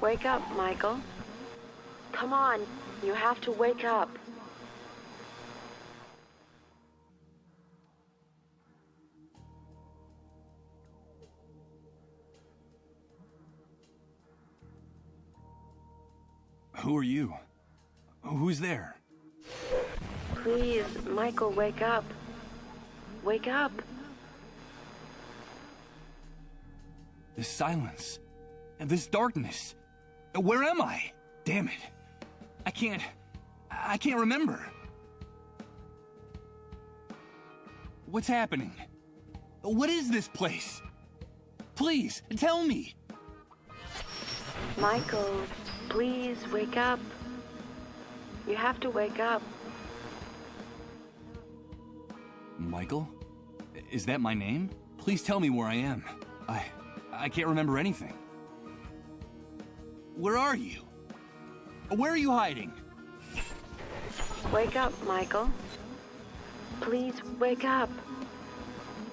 Wake up, Michael. Come on, you have to wake up. Who are you? Who's there? Please, Michael, wake up. Wake up. This silence. And this darkness. Where am I? Damn it. I can't remember. What's happening? What is this place? Please, tell me. Michael, please wake up. You have to wake up. Michael? Is that my name? Please tell me where I am. I can't remember anything. Where are you? Where are you hiding? Wake up, Michael. Please wake up.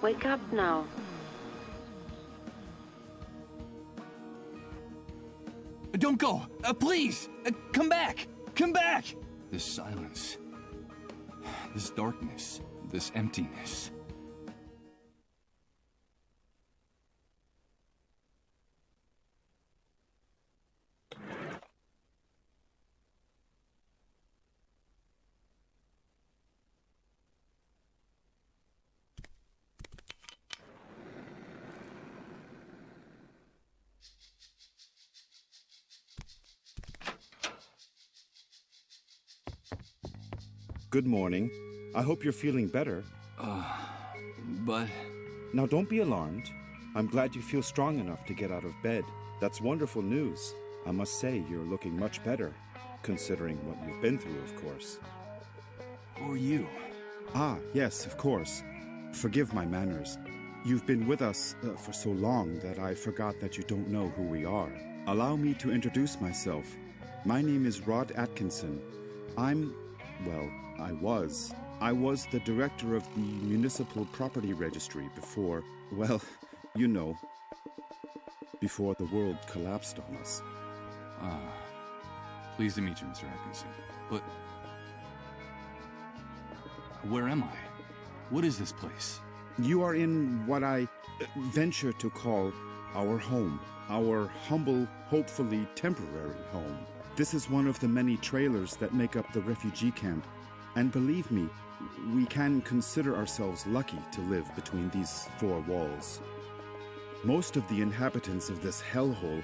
Wake up now. Don't go! Please! Come back! Come back! This silence. This darkness. This emptiness. Good morning. I hope you're feeling better. But... Now don't be alarmed. I'm glad you feel strong enough to get out of bed. That's wonderful news. I must say you're looking much better, considering what you've been through, of course. Who are you? Ah, yes, of course. Forgive my manners. You've been with us for so long that I forgot that you don't know who we are. Allow me to introduce myself. My name is Rod Atkinson. I was the director of the Municipal Property Registry before, well, you know, before the world collapsed on us. Pleased to meet you, Mr. Atkinson. But... where am I? What is this place? You are in what I venture to call our home. Our humble, hopefully temporary home. This is one of the many trailers that make up the refugee camp. And believe me, we can consider ourselves lucky to live between these four walls. Most of the inhabitants of this hellhole,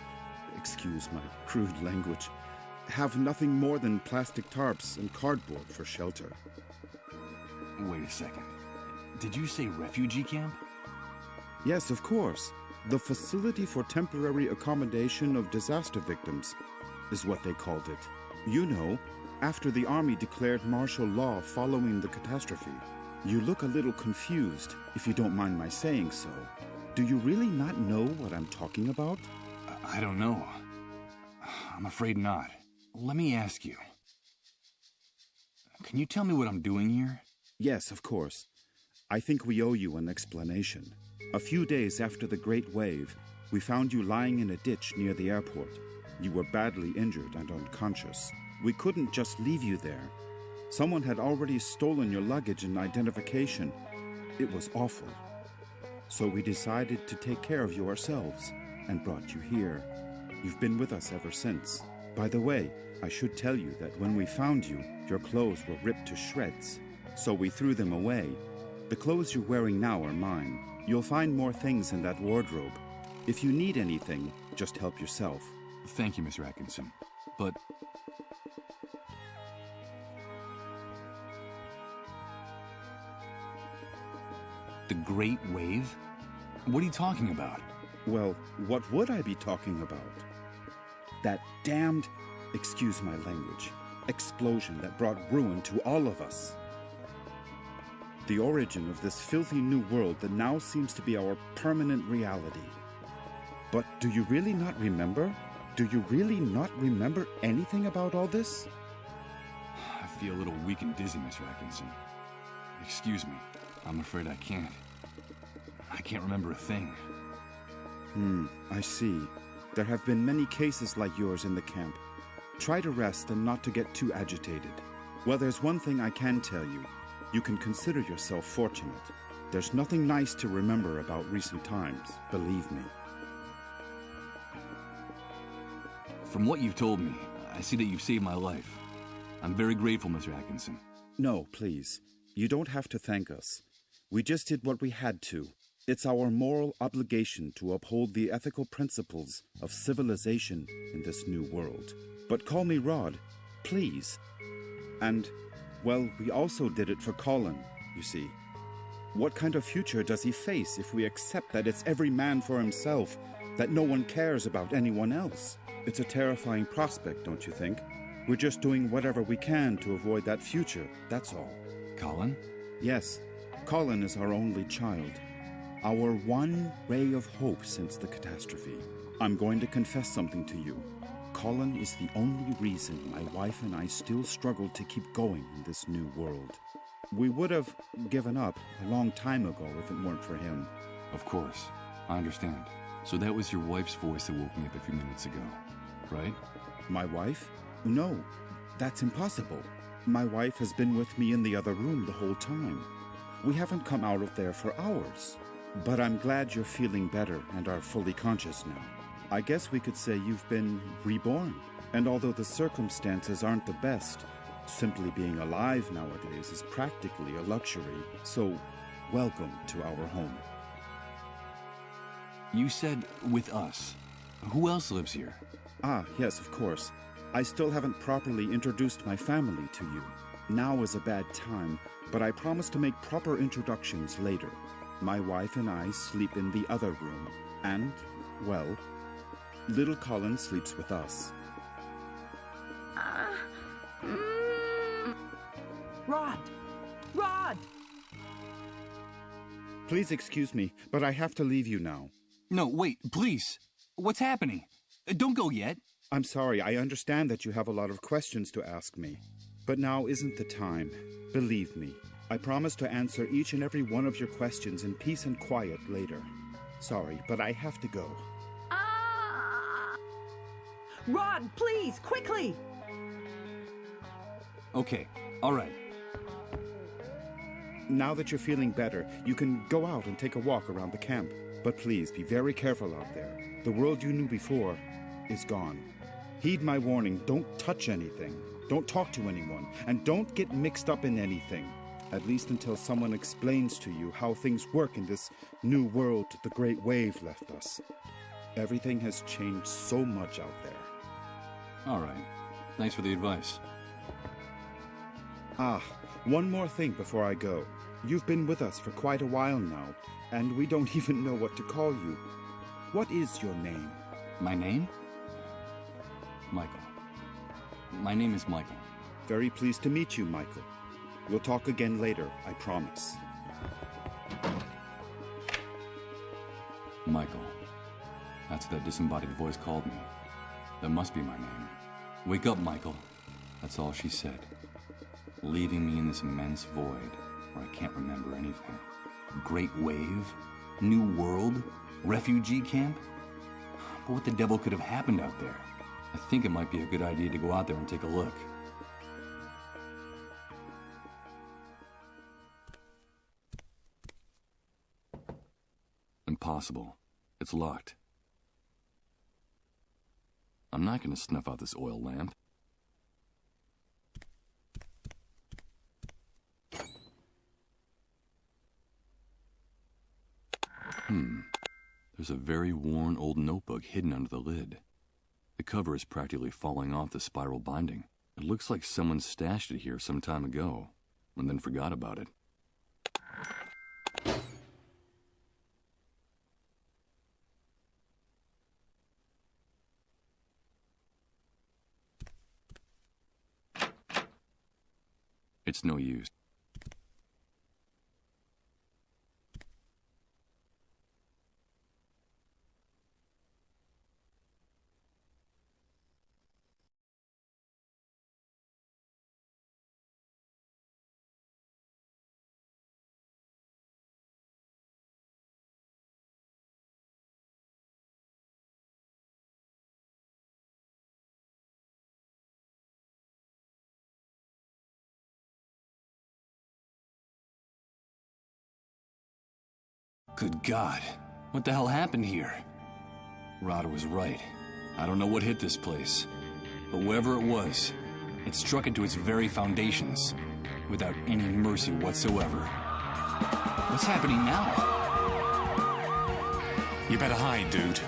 excuse my crude language, have nothing more than plastic tarps and cardboard for shelter. Wait a second. Did you say refugee camp? Yes, of course. The Facility for Temporary Accommodation of Disaster Victims is what they called it. You know, after the army declared martial law following the catastrophe. You look a little confused, if you don't mind my saying so. Do you really not know what I'm talking about? I don't know. I'm afraid not. Let me ask you. Can you tell me what I'm doing here? Yes, of course. I think we owe you an explanation. A few days after the Great Wave, we found you lying in a ditch near the airport. You were badly injured and unconscious. We couldn't just leave you there. Someone had already stolen your luggage and identification. It was awful. So we decided to take care of you ourselves and brought you here. You've been with us ever since. By the way, I should tell you that when we found you, your clothes were ripped to shreds. So we threw them away. The clothes you're wearing now are mine. You'll find more things in that wardrobe. If you need anything, just help yourself. Thank you, Mr. Atkinson. But... the Great Wave? What are you talking about? Well, what would I be talking about? That damned, excuse my language, explosion that brought ruin to all of us. The origin of this filthy new world that now seems to be our permanent reality. But do you really not remember? Do you really not remember anything about all this? I feel a little weak and dizzy, Mr. Atkinson. Excuse me. I'm afraid I can't. I can't remember a thing. I see. There have been many cases like yours in the camp. Try to rest and not to get too agitated. Well, there's one thing I can tell you. You can consider yourself fortunate. There's nothing nice to remember about recent times, believe me. From what you've told me, I see that you've saved my life. I'm very grateful, Mr. Atkinson. No, please. You don't have to thank us. We just did what we had to. It's our moral obligation to uphold the ethical principles of civilization in this new world. But call me Rod, please. And, well, we also did it for Colin, you see. What kind of future does he face if we accept that it's every man for himself, that no one cares about anyone else? It's a terrifying prospect, don't you think? We're just doing whatever we can to avoid that future, that's all. Colin? Yes, Colin is our only child. Our one ray of hope since the catastrophe. I'm going to confess something to you. Colin is the only reason my wife and I still struggle to keep going in this new world. We would have given up a long time ago if it weren't for him. Of course. I understand. So that was your wife's voice that woke me up a few minutes ago, right? My wife? No, that's impossible. My wife has been with me in the other room the whole time. We haven't come out of there for hours. But I'm glad you're feeling better and are fully conscious now. I guess we could say you've been reborn. And although the circumstances aren't the best, simply being alive nowadays is practically a luxury. So, welcome to our home. You said with us. Who else lives here? Ah, yes, of course. I still haven't properly introduced my family to you. Now is a bad time, but I promise to make proper introductions later. My wife and I sleep in the other room, and, well, little Colin sleeps with us. Rod! Rod! Please excuse me, but I have to leave you now. No, wait, please. What's happening? Don't go yet. I'm sorry, I understand that you have a lot of questions to ask me. But now isn't the time. Believe me. I promise to answer each and every one of your questions in peace and quiet later. Sorry, but I have to go. Rod, please, quickly! Okay, all right. Now that you're feeling better, you can go out and take a walk around the camp. But please, be very careful out there. The world you knew before is gone. Heed my warning, don't touch anything. Don't talk to anyone, and don't get mixed up in anything. At least until someone explains to you how things work in this new world the Great Wave left us. Everything has changed so much out there. All right. Thanks for the advice. Ah, one more thing before I go. You've been with us for quite a while now, and we don't even know what to call you. What is your name? My name? Michael. My name is Michael. Very pleased to meet you, Michael. We'll talk again later, I promise. Michael. That's what that disembodied voice called me. That must be my name. Wake up, Michael. That's all she said. Leaving me in this immense void where I can't remember anything. Great wave? New world? Refugee camp? But what the devil could have happened out there? I think it might be a good idea to go out there and take a look. Impossible. It's locked. I'm not going to snuff out this oil lamp. There's a very worn old notebook hidden under the lid. The cover is practically falling off the spiral binding. It looks like someone stashed it here some time ago, and then forgot about it. It's no use. Good God. What the hell happened here? Rod was right. I don't know what hit this place. But whatever it was, it struck into its very foundations, without any mercy whatsoever. What's happening now? You better hide, dude.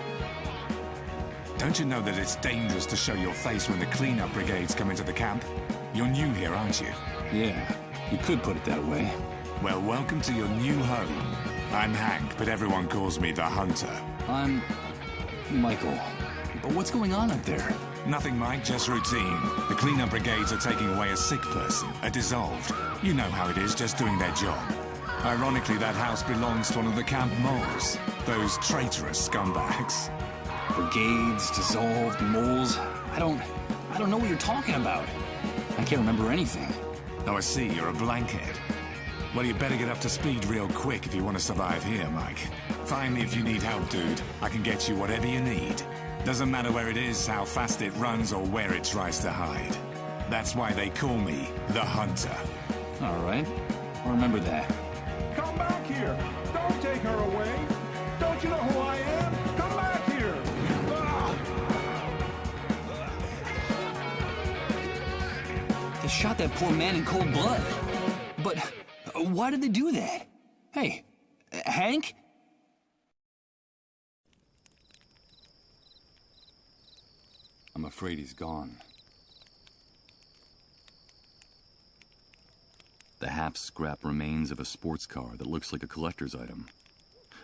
Don't you know that it's dangerous to show your face when the cleanup brigades come into the camp? You're new here, aren't you? Yeah, you could put it that way. Well, welcome to your new home. I'm Hank, but everyone calls me the Hunter. I'm Michael. But what's going on up there? Nothing, Mike, just routine. The cleanup brigades are taking away a sick person, a dissolved. You know how it is, just doing their job. Ironically, that house belongs to one of the camp moles. Those traitorous scumbags. Brigades, dissolved, moles. I don't know what you're talking about. I can't remember anything. Oh, I see, you're a blankhead. Well, you better get up to speed real quick if you want to survive here, Mike. Find me if you need help, dude. I can get you whatever you need. Doesn't matter where it is, how fast it runs, or where it tries to hide. That's why they call me the Hunter. All right. I'll remember that. Come back here! Don't take her away! Don't you know who I am? Come back here! They shot that poor man in cold blood. But why did they do that? Hey, Hank? I'm afraid he's gone. The half-scrap remains of a sports car that looks like a collector's item.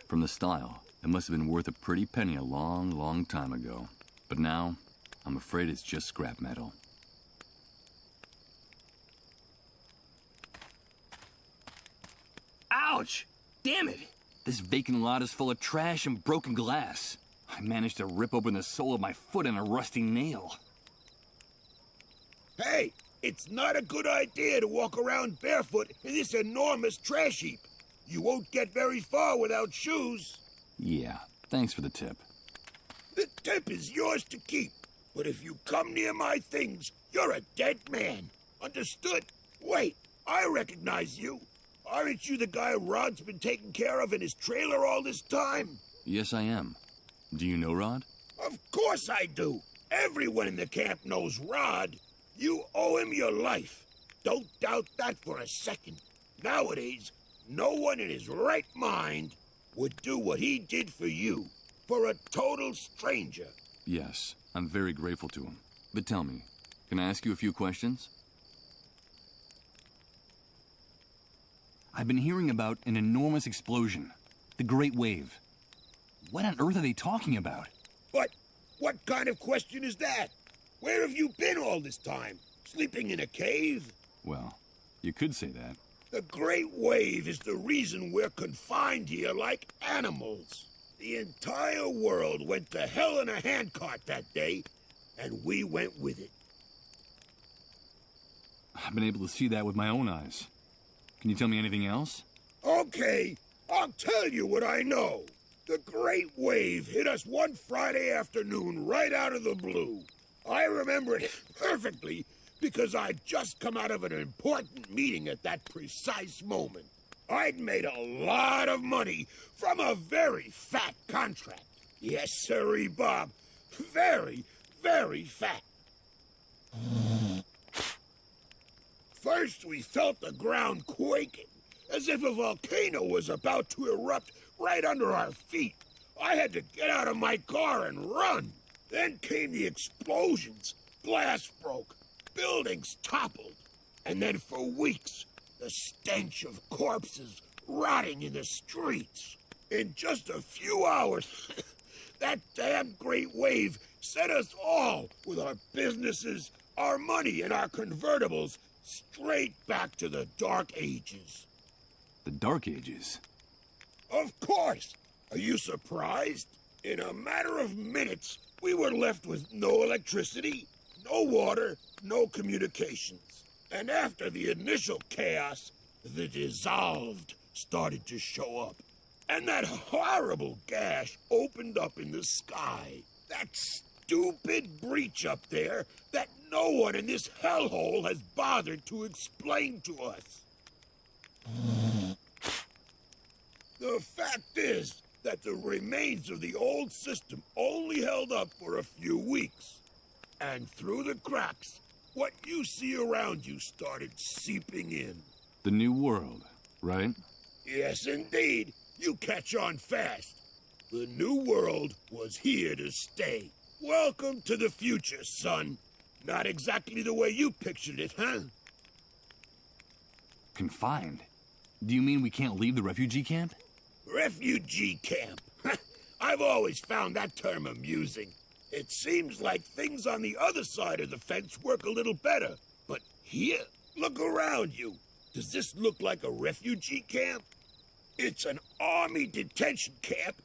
From the style, it must have been worth a pretty penny a long, long time ago. But now, I'm afraid it's just scrap metal. Ouch! Damn it! This vacant lot is full of trash and broken glass. I managed to rip open the sole of my foot and a rusty nail. Hey, it's not a good idea to walk around barefoot in this enormous trash heap. You won't get very far without shoes. Yeah, thanks for the tip. The tip is yours to keep. But if you come near my things, you're a dead man. Understood? Wait, I recognize you. Aren't you the guy Rod's been taking care of in his trailer all this time? Yes, I am. Do you know Rod? Of course I do. Everyone in the camp knows Rod. You owe him your life. Don't doubt that for a second. Nowadays, no one in his right mind would do what he did for you, for a total stranger. Yes, I'm very grateful to him. But tell me, can I ask you a few questions? I've been hearing about an enormous explosion, the Great Wave. What on earth are they talking about? But what kind of question is that? Where have you been all this time? Sleeping in a cave? Well, you could say that. The Great Wave is the reason we're confined here like animals. The entire world went to hell in a handcart that day, and we went with it. I've been able to see that with my own eyes. Can you tell me anything else? Okay, I'll tell you what I know. The Great Wave hit us one Friday afternoon right out of the blue. I remember it perfectly because I'd just come out of an important meeting at that precise moment. I'd made a lot of money from a very fat contract. Yes, sirree, Bob. Very, very fat. First, we felt the ground quaking, as if a volcano was about to erupt right under our feet. I had to get out of my car and run. Then came the explosions. Glass broke. Buildings toppled. And then for weeks, the stench of corpses rotting in the streets. In just a few hours, that damn Great Wave set us all, with our businesses, our money, and our convertibles, straight back to the Dark Ages. The Dark Ages? Of course! Are you surprised? In a matter of minutes, we were left with no electricity, no water, no communications. And after the initial chaos, the dissolved started to show up. And that horrible gash opened up in the sky. That stupid breach up there that no one in this hellhole has bothered to explain to us. The fact is that the remains of the old system only held up for a few weeks. And through the cracks, what you see around you started seeping in. The new world, right? Yes, indeed. You catch on fast. The new world was here to stay. Welcome to the future, son. Not exactly the way you pictured it, huh? Confined? Do you mean we can't leave the refugee camp? Refugee camp. I've always found that term amusing. It seems like things on the other side of the fence work a little better. But here, look around you. Does this look like a refugee camp? It's an army detention camp,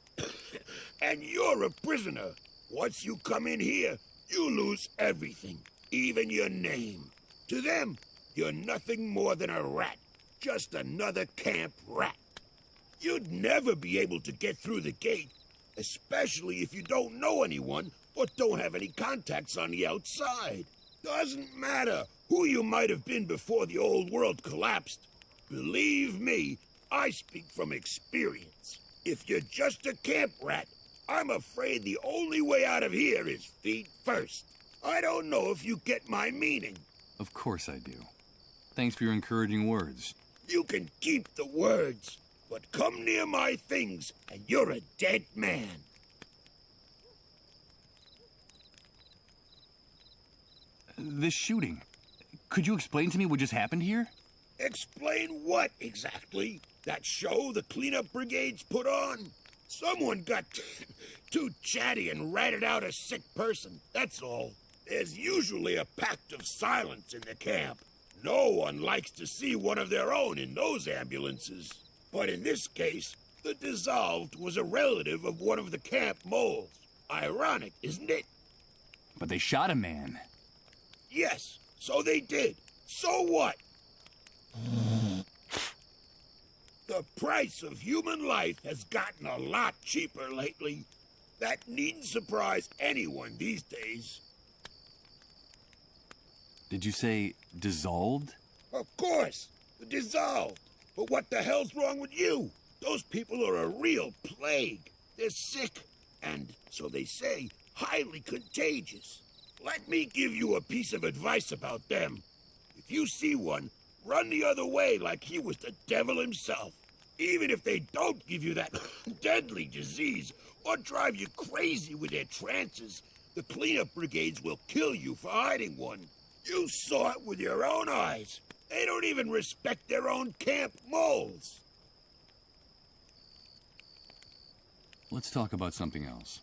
and you're a prisoner. Once you come in here, you lose everything, even your name. To them, you're nothing more than a rat, just another camp rat. You'd never be able to get through the gate, especially if you don't know anyone or don't have any contacts on the outside. Doesn't matter who you might have been before the old world collapsed. Believe me, I speak from experience. If you're just a camp rat, I'm afraid the only way out of here is feet first. I don't know if you get my meaning. Of course I do. Thanks for your encouraging words. You can keep the words, but come near my things and you're a dead man. This shooting. Could you explain to me what just happened here? Explain what exactly? That show the cleanup brigades put on? Someone got too chatty and ratted out a sick person, that's all. There's usually a pact of silence in the camp. No one likes to see one of their own in those ambulances. But in this case, the dissolved was a relative of one of the camp moles. Ironic, isn't it? But they shot a man. Yes, so they did. So what? The price of human life has gotten a lot cheaper lately. That needn't surprise anyone these days. Did you say dissolved? Of course, dissolved. But what the hell's wrong with you? Those people are a real plague. They're sick, and, so they say, highly contagious. Let me give you a piece of advice about them. If you see one, run the other way like he was the devil himself. Even if they don't give you that deadly disease or drive you crazy with their trances, the cleanup brigades will kill you for hiding one. You saw it with your own eyes. They don't even respect their own camp moles. Let's talk about something else.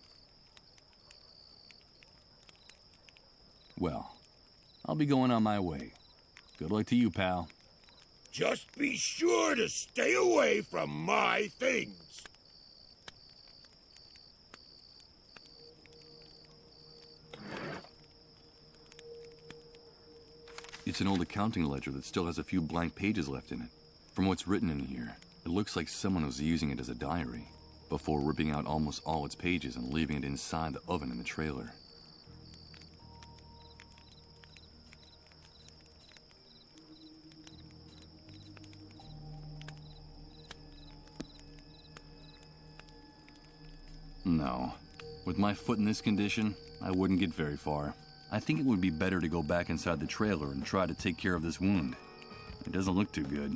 Well, I'll be going on my way. Good luck to you, pal. Just be sure to stay away from my things. It's an old accounting ledger that still has a few blank pages left in it. From what's written in here, it looks like someone was using it as a diary, before ripping out almost all its pages and leaving it inside the oven in the trailer. No. With my foot in this condition, I wouldn't get very far. I think it would be better to go back inside the trailer and try to take care of this wound. It doesn't look too good.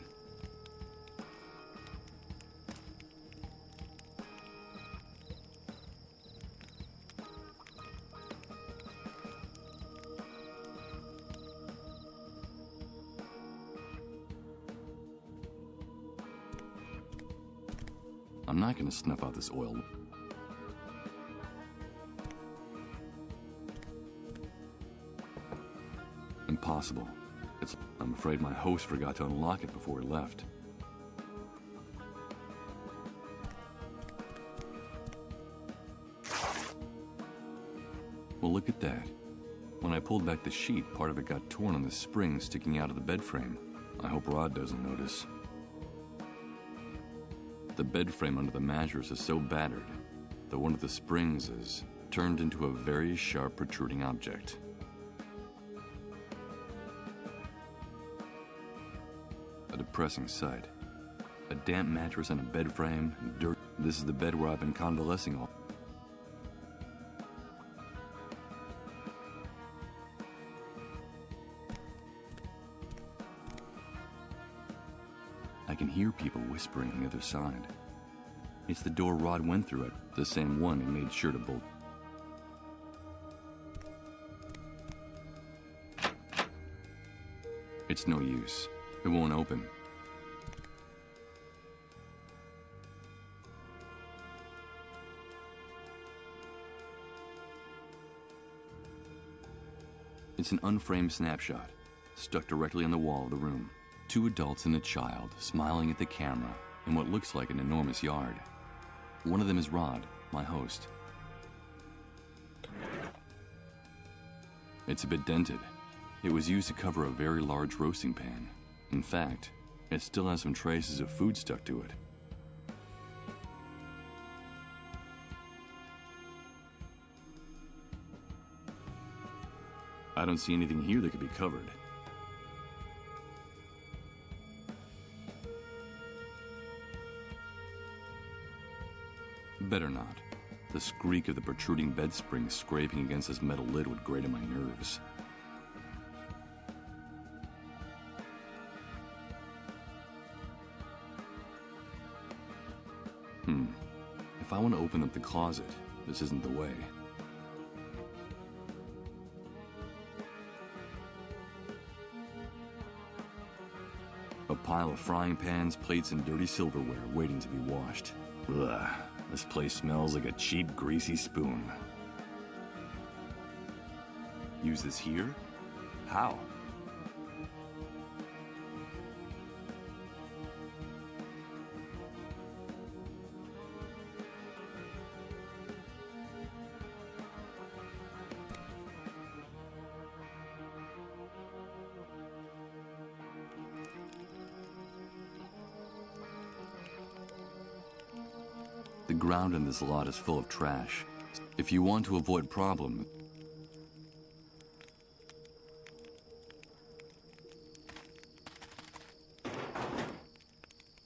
I'm not going to snuff out this oil. Impossible. I'm afraid my host forgot to unlock it before he left. Well, look at that. When I pulled back the sheet, part of it got torn on the spring sticking out of the bed frame. I hope Rod doesn't notice. The bed frame under the mattress is so battered that one of the springs is turned into a very sharp protruding object. A depressing sight. A damp mattress on a bed frame, and dirt. This is the bed where I've been convalescing all. I can hear people whispering on the other side. It's the door Rod went through it, the same one he made sure to bolt. It's no use. It won't open. It's an unframed snapshot, stuck directly on the wall of the room. 2 adults and a child smiling at the camera in what looks like an enormous yard. One of them is Rod, my host. It's a bit dented. It was used to cover a very large roasting pan. In fact, it still has some traces of food stuck to it. I don't see anything here that could be covered. Better not. The squeak of the protruding bed spring scraping against this metal lid would grate on my nerves. If I want to open up the closet, this isn't the way. A pile of frying pans, plates, and dirty silverware waiting to be washed. Ugh, this place smells like a cheap, greasy spoon. Use this here? How? The ground in this lot is full of trash. If you want to avoid problems,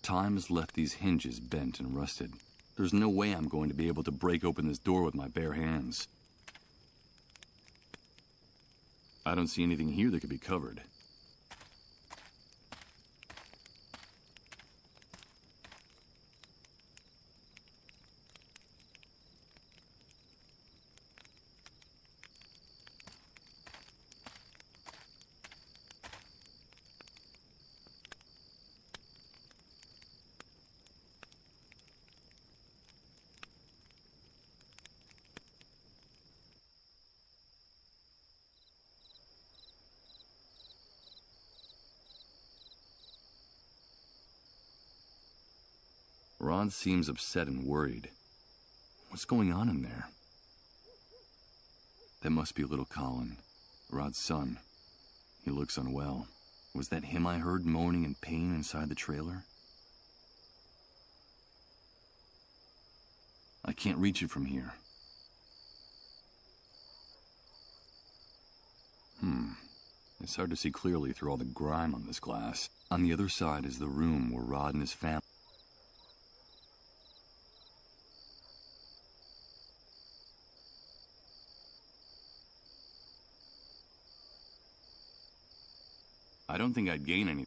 time has left these hinges bent and rusted. There's no way I'm going to be able to break open this door with my bare hands. I don't see anything here that could be covered. Rod seems upset and worried. What's going on in there? That must be little Colin, Rod's son. He looks unwell. Was that him I heard moaning in pain inside the trailer? I can't reach it from here. It's hard to see clearly through all the grime on this glass. On the other side is the room where Rod and his family... I don't think I'd gain any.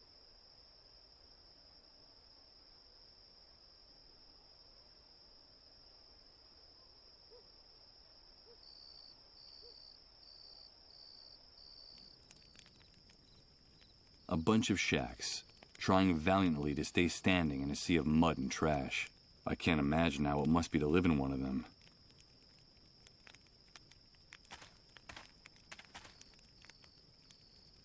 A bunch of shacks, trying valiantly to stay standing in a sea of mud and trash. I can't imagine how it must be to live in one of them.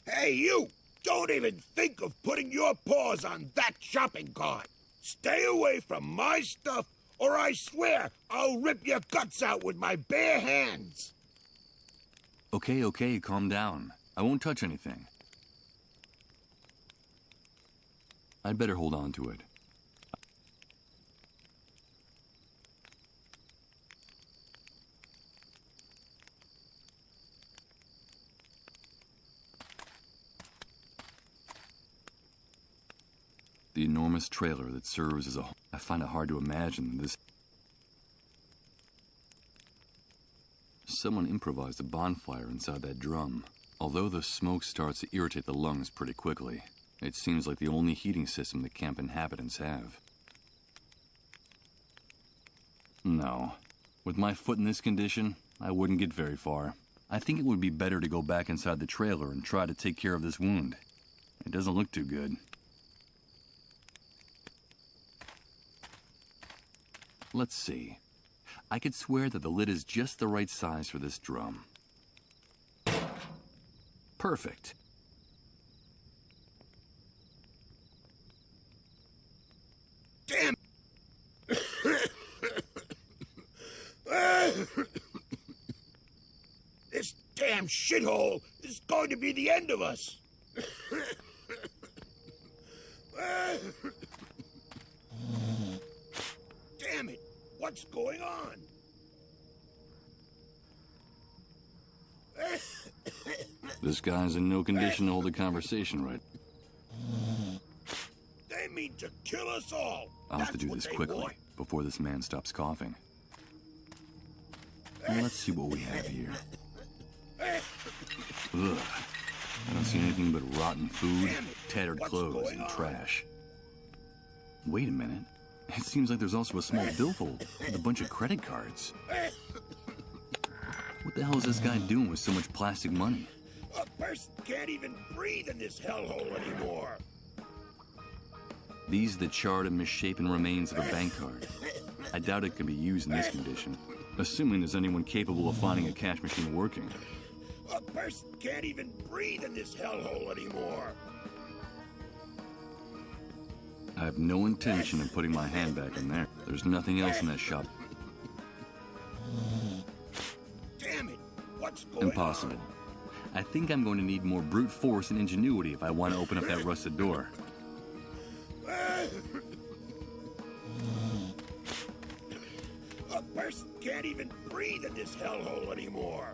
Hey, you! Don't even think of putting your paws on that shopping cart. Stay away from my stuff, or I swear I'll rip your guts out with my bare hands. Okay, calm down. I won't touch anything. I'd better hold on to it. The enormous trailer that serves as a... I find it hard to imagine this... Someone improvised a bonfire inside that drum. Although the smoke starts to irritate the lungs pretty quickly, it seems like the only heating system the camp inhabitants have. No. With my foot in this condition, I wouldn't get very far. I think it would be better to go back inside the trailer and try to take care of this wound. It doesn't look too good. Let's see. I could swear that the lid is just the right size for this drum. Perfect. Damn! This damn shithole is going to be the end of us. Damn it! What's going on? This guy's in no condition to hold a conversation, right? They mean to kill us all. I'll have to do this quickly, before this man stops coughing. Well, let's see what we have here. Ugh. I don't see anything but rotten food, tattered clothes, and trash. Wait a minute. It seems like there's also a small billfold with a bunch of credit cards. What the hell is this guy doing with so much plastic money? A person can't even breathe in this hellhole anymore. These are the charred and misshapen remains of a bank card. I doubt it can be used in this condition, assuming there's anyone capable of finding a cash machine working. A person can't even breathe in this hellhole anymore. I have no intention of putting my hand back in there. There's nothing else in that shop. Damn it! What's going Impossible. I think I'm going to need more brute force and ingenuity if I want to open up that rusted door. A person can't even breathe in this hellhole anymore.